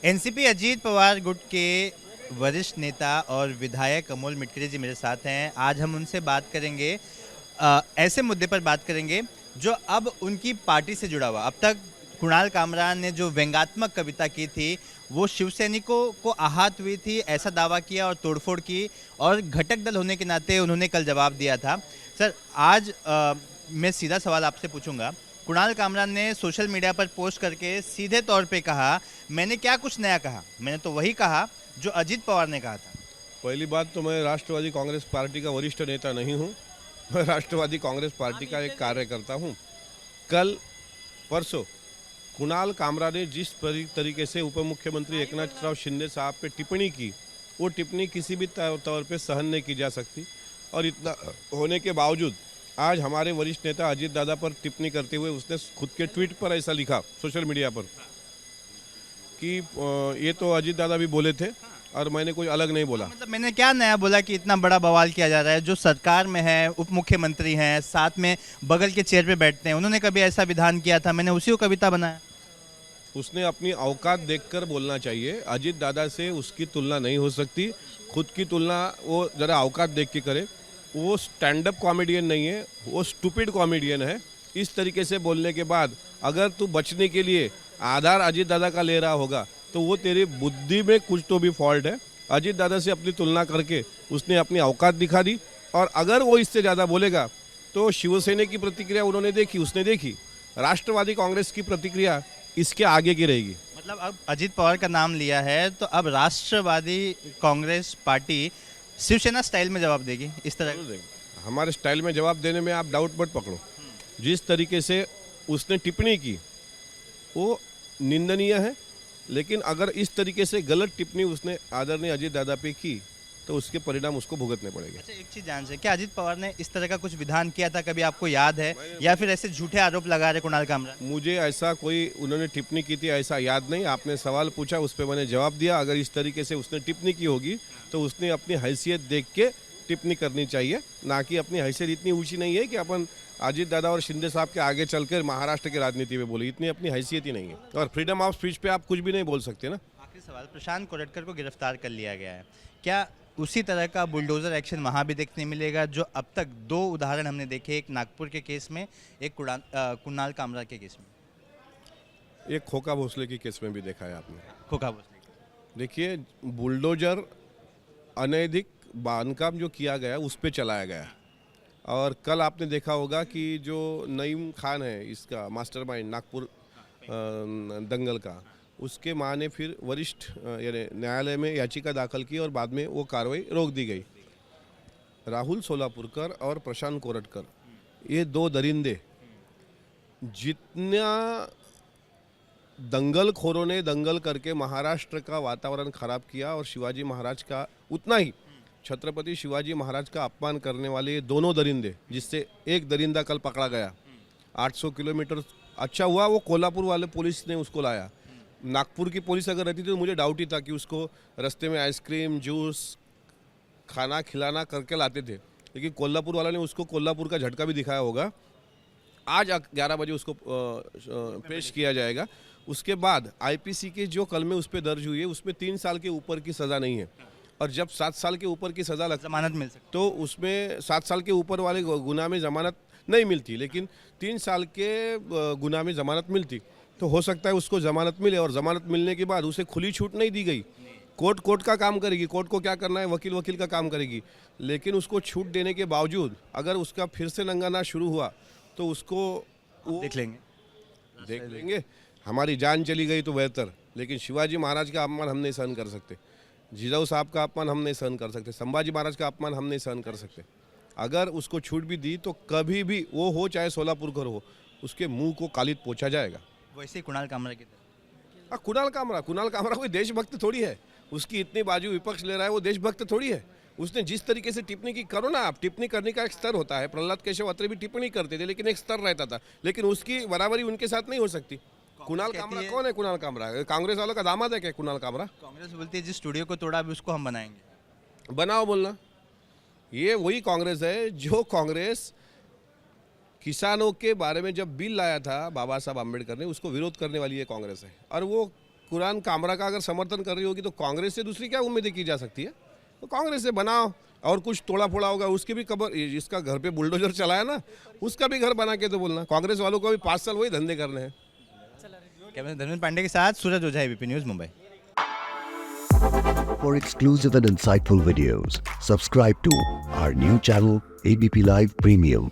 NCP Ajit Pawar गुट के वरिष्ठ नेता और विधायक अमोल मिटकरी जी मेरे साथ हैं। आज हम उनसे बात करेंगे, ऐसे मुद्दे पर बात करेंगे जो अब उनकी पार्टी से जुड़ा हुआ। अब तक कुणाल कामरान ने जो व्यंग्यात्मक कविता की थी वो शिव सैनिकों को आहत हुई थी, ऐसा दावा किया और तोड़फोड़ की, और घटक दल होने के नाते उन्होंने कल जवाब दिया था। सर, आज मैं सीधा सवाल आपसे पूछूंगा। कुणाल कामरान ने सोशल मीडिया पर पोस्ट करके सीधे तौर पे कहा, मैंने क्या कुछ नया कहा, मैंने तो वही कहा जो अजीत पवार ने कहा था। पहली बात तो मैं राष्ट्रवादी कांग्रेस पार्टी का वरिष्ठ नेता नहीं हूं। मैं राष्ट्रवादी कांग्रेस पार्टी का एक कार्यकर्ता हूं। कल परसों कुणाल कामरा ने जिस तरीके से उप मुख्यमंत्री एकनाथ शिंदे साहब पे टिप्पणी की, वो टिप्पणी किसी भी तौर पे सहन नहीं की जा सकती। और इतना होने के बावजूद आज हमारे वरिष्ठ नेता अजीत दादा पर टिप्पणी करते हुए उसने खुद के ट्वीट पर ऐसा लिखा सोशल मीडिया पर कि ये तो अजीत दादा भी बोले थे और मैंने कोई अलग नहीं बोला। मतलब मैंने क्या नया बोला कि इतना बड़ा बवाल किया जा रहा है? जो सरकार में है, उप मुख्यमंत्री हैं, साथ में बगल के चेयर पे बैठते हैं, उन्होंने कभी ऐसा विधान किया था? मैंने उसी को कविता बनाया। उसने अपनी औकात देखकर बोलना चाहिए। अजीत दादा से उसकी तुलना नहीं हो सकती। खुद की तुलना वो ज़रा औकात देख के करे। वो स्टैंड अप कॉमेडियन नहीं है, वो स्टूपिड कॉमेडियन है। इस तरीके से बोलने के बाद अगर तू बचने के लिए आधार अजीत दादा का ले रहा होगा तो वो तेरी बुद्धि में कुछ तो भी फॉल्ट है। अजीत दादा से अपनी तुलना करके उसने अपनी औकात दिखा दी। और अगर वो इससे ज़्यादा बोलेगा तो शिवसेना की प्रतिक्रिया उन्होंने देखी, उसने देखी। राष्ट्रवादी कांग्रेस की प्रतिक्रिया इसके आगे की रहेगी। मतलब अब अजीत पवार का नाम लिया है तो अब राष्ट्रवादी कांग्रेस पार्टी शिवसेना स्टाइल में जवाब देगी इस तरह? हमारे स्टाइल में जवाब देने में आप डाउट मत पकड़ो। जिस तरीके से उसने टिप्पणी की वो निंदनीय है, लेकिन अगर इस तरीके से गलत टिप्पणी उसने आदरणीय अजीत दादा पे की तो उसके परिणाम उसको भुगतने पड़ेंगे। अच्छा, एक चीज जान से, क्या अजीत पवार ने इस तरह का कुछ विधान किया था, कभी आपको याद है, या फिर ऐसे झूठे आरोप लगा रहे कुणाल कामरान? मुझे ऐसा कोई उन्होंने टिप्पणी की थी ऐसा याद नहीं। आपने सवाल पूछा, उस पर मैंने जवाब दिया। अगर इस तरीके से उसने टिप्पणी की होगी तो उसने अपनी हैसियत देख के टिप्पणी करनी चाहिए, ना कि अपनी हैसियत इतनी ऊंची नहीं है कि अपन अजीत दादा और शिंदे साहब के आगे चलकर महाराष्ट्र की राजनीति में बोले। इतनी अपनी हैसियत ही नहीं है। और फ्रीडम ऑफ स्पीच पे आप कुछ भी नहीं बोल सकते ना। आखिरी सवाल, प्रशांत कोरटकर को गिरफ्तार कर लिया गया है, क्या उसी तरह का बुलडोजर एक्शन वहां भी देखने मिलेगा जो अब तक दो उदाहरण हमने देखे, एक नागपुर के केस में, एक कुणाल कामरा के केस में? एक खोका भोसले की केस में भी देखा है आपने। खोखा भोसले, देखिए, बुलडोजर अनैतिक बांधकाम जो किया गया उस पर चलाया गया। और कल आपने देखा होगा कि जो नईम खान है, इसका मास्टरमाइंड नागपुर दंगल का, उसके मां ने फिर वरिष्ठ यानी न्यायालय में याचिका दाखिल की और बाद में वो कार्रवाई रोक दी गई। राहुल सोलापुरकर और प्रशांत कोरटकर, ये दो दरिंदे, जितना दंगलखोरों ने दंगल करके महाराष्ट्र का वातावरण खराब किया और शिवाजी महाराज का, उतना ही छत्रपति शिवाजी महाराज का अपमान करने वाले ये दोनों दरिंदे, जिससे एक दरिंदा कल पकड़ा गया 800 किलोमीटर। अच्छा हुआ वो कोल्हापुर वाले पुलिस ने उसको लाया। नागपुर की पुलिस अगर रहती तो मुझे डाउट ही था कि उसको रास्ते में आइसक्रीम, जूस, खाना खिलाना करके लाते थे। लेकिन कोल्हापुर वाला ने उसको कोल्हापुर का झटका भी दिखाया होगा। आज 11 बजे उसको पेश किया जाएगा। उसके बाद आईपीसी के जो कल में उस पर दर्ज हुई है उसमें 3 साल के ऊपर की सज़ा नहीं है। और जब 7 साल के ऊपर की सज़ा लग जमानत मिल सकती तो उसमें 7 साल के ऊपर वाले गुनाह में ज़मानत नहीं मिलती, लेकिन 3 साल के गुनाह में ज़मानत मिलती। तो हो सकता है उसको ज़मानत मिले और ज़मानत मिलने के बाद उसे खुली छूट नहीं दी गई। कोर्ट का काम करेगी, कोर्ट को क्या करना है, वकील का काम करेगी। लेकिन उसको छूट देने के बावजूद अगर उसका फिर से नंगाना शुरू हुआ तो उसको वो देख लेंगे। हमारी जान चली गई तो बेहतर, लेकिन शिवाजी महाराज का अपमान हम नहीं सहन कर सकते। जिजाऊ साहब का अपमान हम नहीं सहन कर सकते। संभाजी महाराज का अपमान हम नहीं सहन कर सकते। अगर उसको छूट भी दी तो कभी भी वो हो चाहे सोलापुरकर हो, उसके मुंह को कालित पोंछा जाएगा। वैसे ही कुणाल कामरा की तरह। कुणाल कामरा कोई देशभक्त थोड़ी है। उसकी इतनी बाजू विपक्ष ले रहा है, वो देशभक्त थोड़ी है। उसने जिस तरीके से टिप्पणी की, करो ना आप, टिप्पणी करने का एक स्तर होता है। प्रहलाद केशव अत्रे भी टिप्पणी करते थे, लेकिन एक स्तर रहता था। लेकिन उसकी बराबरी उनके साथ नहीं हो सकती। कुणाल कामरा कौन है? कुणाल कामरा कांग्रेस वालों का दामाद है क्या? कुणाल कामरा कांग्रेस बोलती है जिस स्टूडियो को तोड़ा अभी उसको हम बनाएंगे। बनाओ बोलना। ये वही कांग्रेस है जो कांग्रेस किसानों के बारे में जब बिल लाया था बाबा साहब आम्बेडकर ने, उसको विरोध करने वाली ये कांग्रेस है। और वो कुरान कामरा का अगर समर्थन कर रही होगी तो कांग्रेस से दूसरी क्या उम्मीदें की जा सकती है? तो कांग्रेस से बनाओ, और कुछ तोड़ा फोड़ा होगा उसके भी खबर, जिसका घर पे बुलडोजर चलाया ना उसका भी घर बना के तो बोलना। कांग्रेस वालों को भी 5 साल वही धंधे करने हैं। कैमरा धर्मेंद्र पांडे के साथ Suraj Ojha, ABP news, Mumbai. For exclusive and insightful videos, subscribe to our new channel ABP Live Premium.